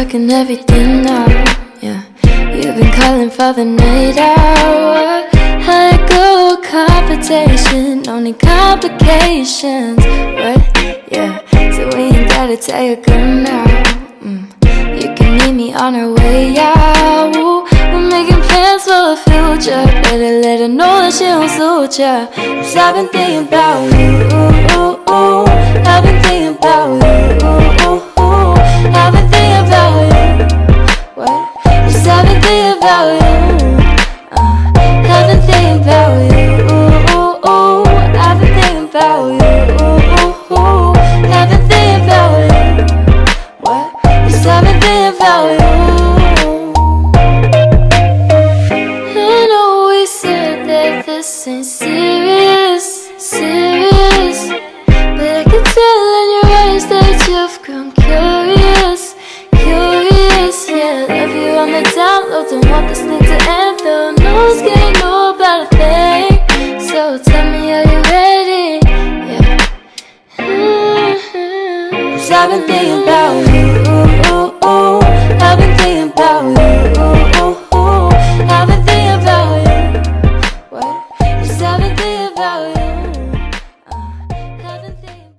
working everything out, yeah. You've been calling for the night out. High go competition, only complications, right? Yeah, so we ain't gotta tell you good now. You can meet me on our way out. We're making plans for the future. Better let her know that she don't suit ya. 'Cause I've been thinking about you. I've been thinking about you. I've been thinking about you. What? 'Cause I've been thinking about you. I've been thinking about you. I've been thinking about you. I've been thinking about you. What? 'Cause I've been thinking about you. I know we said that this ain't serious, but I can tell in your eyes that you've grown curious, yeah. Love you on the download, don't want this thing to end though. No one's gonna know about a thing, so tell me, are you ready? Yeah. 'Cause I've been thinking about you. I've been thinking about you. I've been thinking about you. What? 'Cause I've been thinking about you. I've been thinking.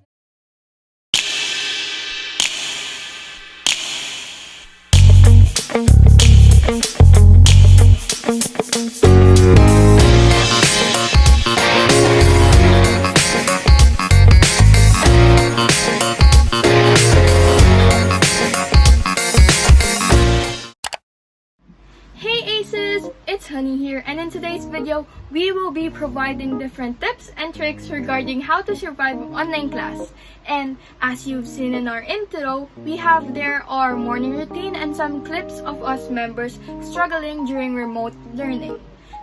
Hey Aces! It's Honey here, and in today's video, we will be providing different tips and tricks regarding how to survive online class. And as you've seen in our intro, we have there our morning routine and some clips of us members struggling during remote learning.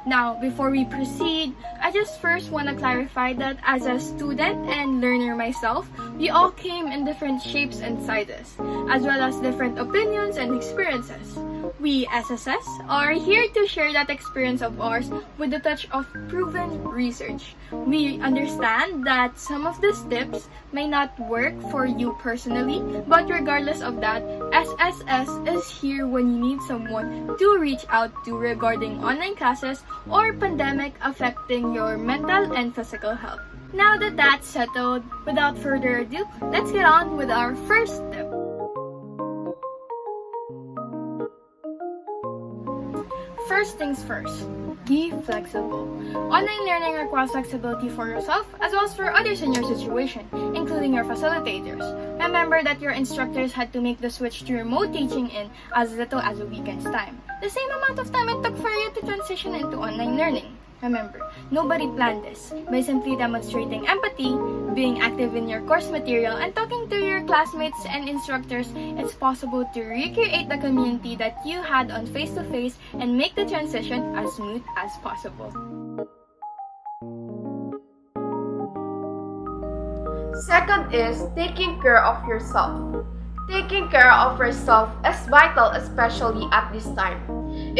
Now, before we proceed, I just first want to clarify that as a student and learner myself, we all came in different shapes and sizes, as well as different opinions and experiences. We SSS are here to share that experience of ours with a touch of proven research. We understand that some of these tips may not work for you personally, but regardless of that, SSS is here when you need someone to reach out to regarding online classes or pandemic affecting your mental and physical health. Now that that's settled, without further ado, let's get on with our first tip. First things first, be flexible. Online learning requires flexibility for yourself as well as for others in your situation, including your facilitators. Remember that your instructors had to make the switch to remote teaching in as little as a weekend's time. The same amount of time it took for you to transition into online learning. Remember, nobody planned this. By simply demonstrating empathy, being active in your course material, and talking to your classmates and instructors, it's possible to recreate the community that you had on face-to-face and make the transition as smooth as possible. Second is taking care of yourself. Taking care of yourself is vital, especially at this time.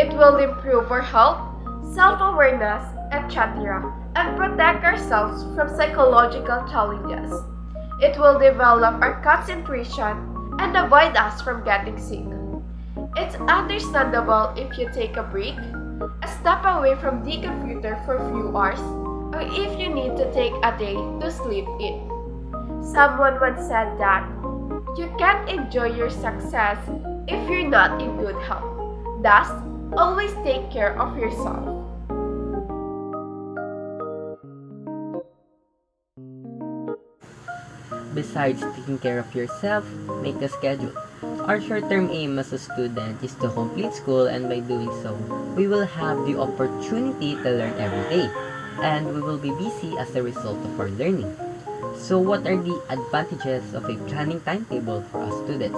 It will improve our health, self-awareness, etc., and protect ourselves from psychological challenges. It will develop our concentration and avoid us from getting sick. It's understandable if you take a break, a step away from the computer for a few hours, or if you need to take a day to sleep in. Someone once said that you can't enjoy your success if you're not in good health. Thus, always take care of yourself. Besides taking care of yourself, make a schedule. Our short-term aim as a student is to complete school, and by doing so, we will have the opportunity to learn every day, and we will be busy as a result of our learning. So what are the advantages of a planning timetable for us students?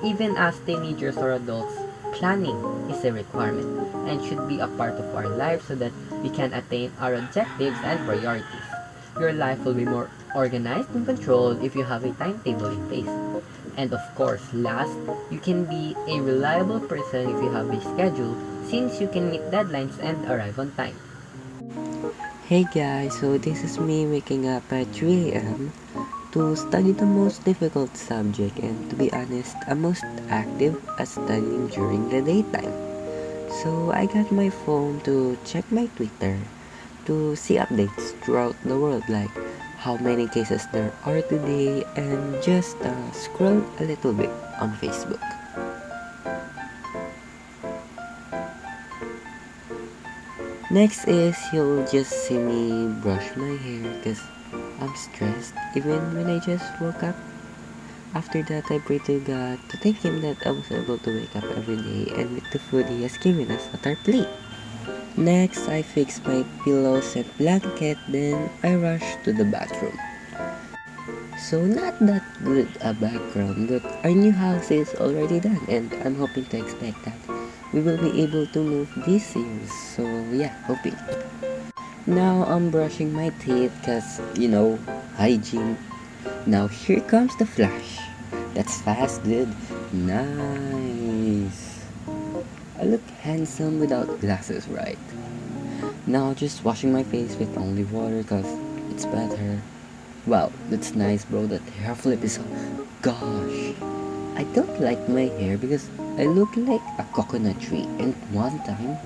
Even as teenagers or adults, planning is a requirement and should be a part of our life so that we can attain our objectives and priorities. Your life will be more organized and controlled if you have a timetable in place. And of course, last, you can be a reliable person if you have a schedule, since you can meet deadlines and arrive on time. Hey guys, so this is me waking up at 3 a.m. to study the most difficult subject, and to be honest, I'm most active at studying during the daytime. So I got my phone to check my Twitter to see updates throughout the world, like how many cases there are today, and just scroll a little bit on Facebook. Next is you'll just see me brush my hair because I'm stressed even when I just woke up. After that, I pray to God to thank Him that I was able to wake up every day and with the food He has given us at our plate. Next, I fix my pillows and blanket, then I rush to the bathroom. So not that good a background, but our new house is already done and I'm hoping to expect that we will be able to move this year. So yeah, hoping. Now I'm brushing my teeth cause, hygiene. Now here comes the flash. That's fast, dude. Nice. I look handsome without glasses, right? Now just washing my face with only water cause it's better. Wow, that's nice, bro. That hair flip is... Gosh. I don't like my hair because I look like a coconut tree. And one time,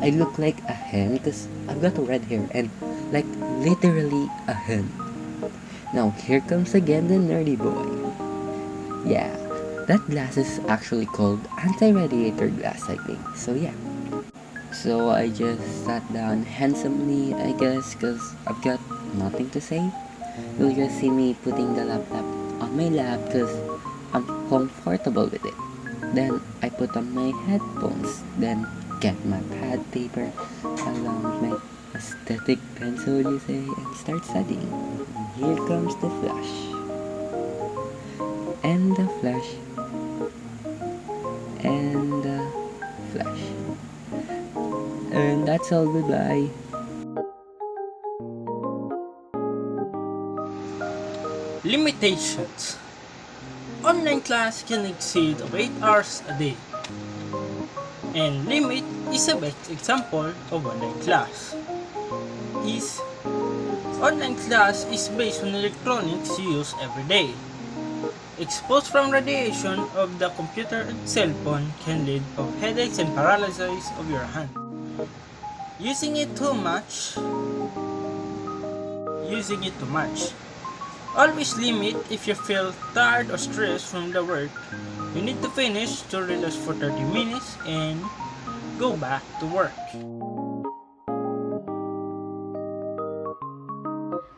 I look like a hen because I've got red hair and like literally a hen. Now here comes again the nerdy boy. Yeah, that glass is actually called anti-radiator glass, I think. So yeah. So I just sat down handsomely, I guess, because I've got nothing to say. You'll just see me putting the laptop on my lap because I'm comfortable with it. Then I put on my headphones, then get my pad paper along with my aesthetic pencil, you say, and start studying. And here comes the flash. And the flash. And the flash. And that's all, goodbye. Limitations. Online class can exceed of 8 hours a day. And limit is a best example of online class. Online class is based on electronics used every day. Exposed from radiation of the computer and cell phone can lead to headaches and paralysis of your hand. Using it too much. Always limit if you feel tired or stressed from the work. You need to finish to relax for 30 minutes and go back to work.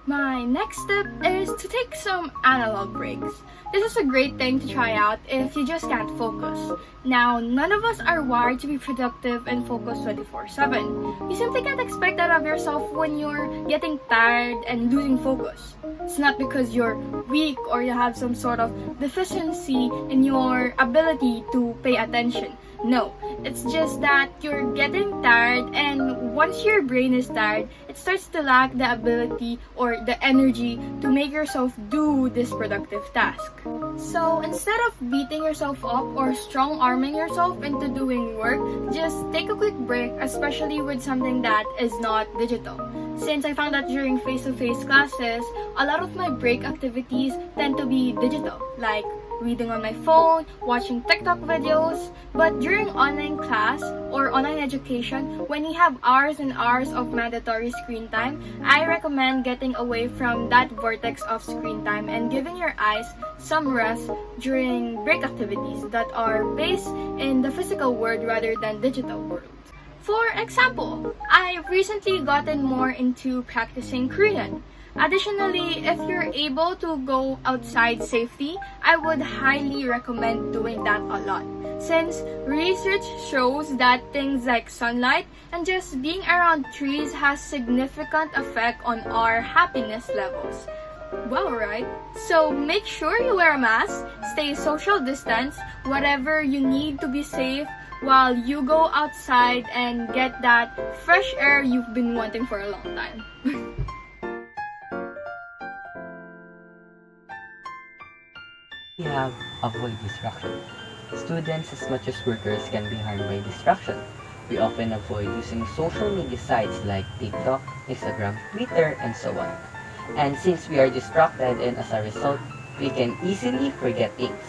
My next step is to take some analog breaks. This is a great thing to try out if you just can't focus. Now, none of us are wired to be productive and focused 24/7. You simply can't expect that of yourself when you're getting tired and losing focus. It's not because you're weak or you have some sort of deficiency in your ability to pay attention. No, it's just that you're getting tired, and once your brain is tired, it starts to lack the ability or the energy to make yourself do this productive task. So instead of beating yourself up or strong-arming yourself into doing work, just take a quick break, especially with something that is not digital. Since I found that during face-to-face classes, a lot of my break activities tend to be digital, like reading on my phone, watching TikTok videos. But during online class or online education, when you have hours and hours of mandatory screen time, I recommend getting away from that vortex of screen time and giving your eyes some rest during break activities that are based in the physical world rather than digital world. For example, I've recently gotten more into practicing Korean. Additionally, if you're able to go outside safely, I would highly recommend doing that a lot. Since research shows that things like sunlight and just being around trees has significant effect on our happiness levels. Well, right? So make sure you wear a mask, stay social distance, whatever you need to be safe while you go outside and get that fresh air you've been wanting for a long time. We have avoid distraction. Students as much as workers can be harmed by distraction. We often avoid using social media sites like TikTok, Instagram, Twitter, and so on. And since we are distracted and as a result, we can easily forget things.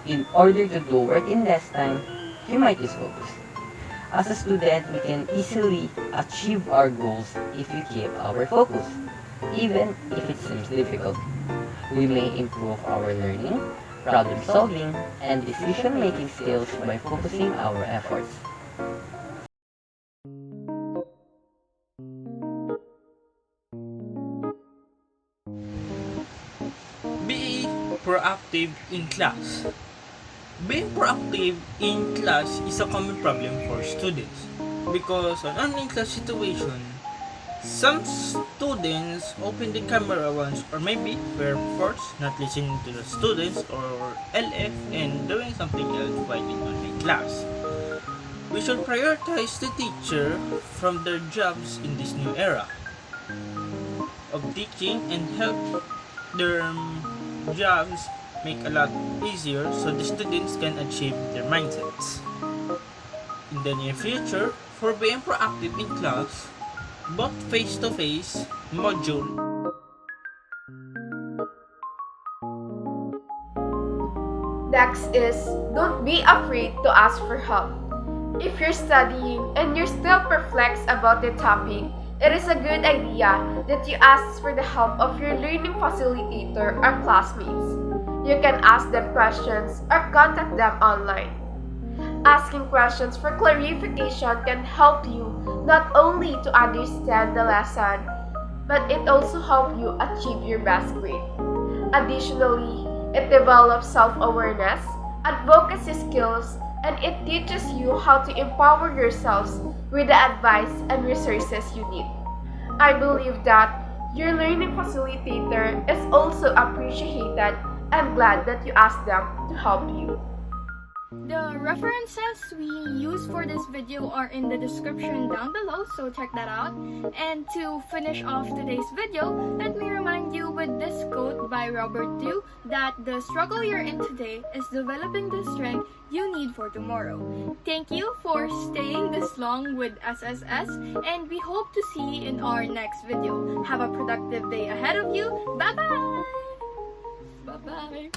In order to do work in less time, we might lose focus. As a student, we can easily achieve our goals if we keep our focus, even if it seems difficult. We may improve our learning, problem solving, and decision making skills by focusing our efforts. Be proactive in class. Being proactive in class is a common problem for students because on online class situation, some students open the camera once or maybe were forced not listening to the students or LF and doing something else while in online class. We should prioritize the teacher from their jobs in this new era of teaching and help their jobs make a lot easier so the students can achieve their mindsets. In the near future, for being proactive in class, both face-to-face module Next is, don't be afraid to ask for help. If you're studying and you're still perplexed about the topic, it is a good idea that you ask for the help of your learning facilitator or classmates. You can ask them questions or contact them online. Asking questions for clarification can help you not only to understand the lesson, but it also helps you achieve your best grade. Additionally, it develops self-awareness, advocacy skills, and it teaches you how to empower yourselves with the advice and resources you need. I believe that your learning facilitator is also appreciated and glad that you asked them to help you. The references we use for this video are in the description down below, so check that out. And to finish off today's video, let me remind you with this quote by Robert Dew that the struggle you're in today is developing the strength you need for tomorrow. Thank you for staying this long with SSS, and we hope to see you in our next video. Have a productive day ahead of you. Bye-bye! Bye-bye!